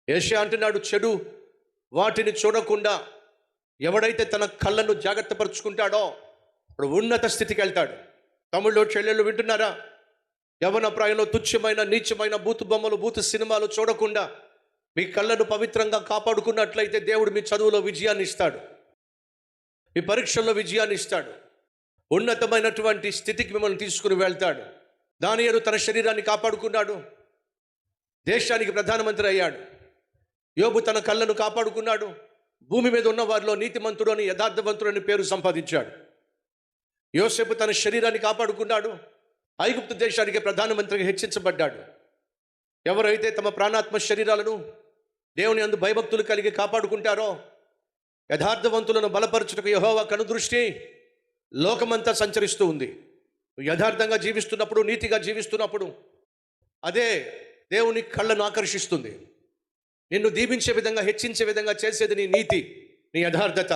యెషయా అంటున్నాడు, చెడు వాటిని చూడకుండా ఎవడైతే తన కళ్ళను జాగ్రత్త పరుచుకుంటాడో ఇప్పుడు ఉన్నత స్థితికి వెళ్తాడు. తమ్ముళ్ళు చెల్లెళ్ళు వింటున్నారా? యవన ప్రాయంలో తుచ్చమైన నీచమైన బూతు బొమ్మలు బూతు సినిమాలు చూడకుండా మీ కళ్ళను పవిత్రంగా కాపాడుకున్నట్లయితే దేవుడు మీ చదువులో విజయాన్ని ఇస్తాడు, మీ పరీక్షల్లో విజయాన్ని ఇస్తాడు, ఉన్నతమైనటువంటి స్థితికి మిమ్మల్ని తీసుకుని వెళ్తాడు. దానియేలు తన శరీరాన్ని కాపాడుకున్నాడు, దేశానికి ప్రధానమంత్రి అయ్యాడు. యోబు తన కళ్ళను కాపాడుకున్నాడు, భూమి మీద ఉన్న వారిలో నీతిమంతుడు అని యథార్థవంతుడు అని పేరు సంపాదించాడు. యోసేపు తన శరీరాన్ని కాపాడుకున్నాడు, ఐగుప్తు దేశానికి ప్రధానమంత్రిగా హెచ్చించబడ్డాడు. ఎవరైతే తమ ప్రాణాత్మ శరీరాలను దేవుని యందు భయభక్తులు కలిగి కాపాడుకుంటారో, యథార్థవంతులను బలపరచుటకు యెహోవా కనుదృష్టి లోకమంతా సంచరిస్తూ ఉంది. యథార్థంగా జీవిస్తున్నప్పుడు, నీతిగా జీవిస్తున్నప్పుడు అదే దేవుని కళ్ళను ఆకర్షిస్తుంది. నిన్ను దీవించే విధంగా, హెచ్చించే విధంగా చేసేది నీ నీతి, నీ యథార్థత.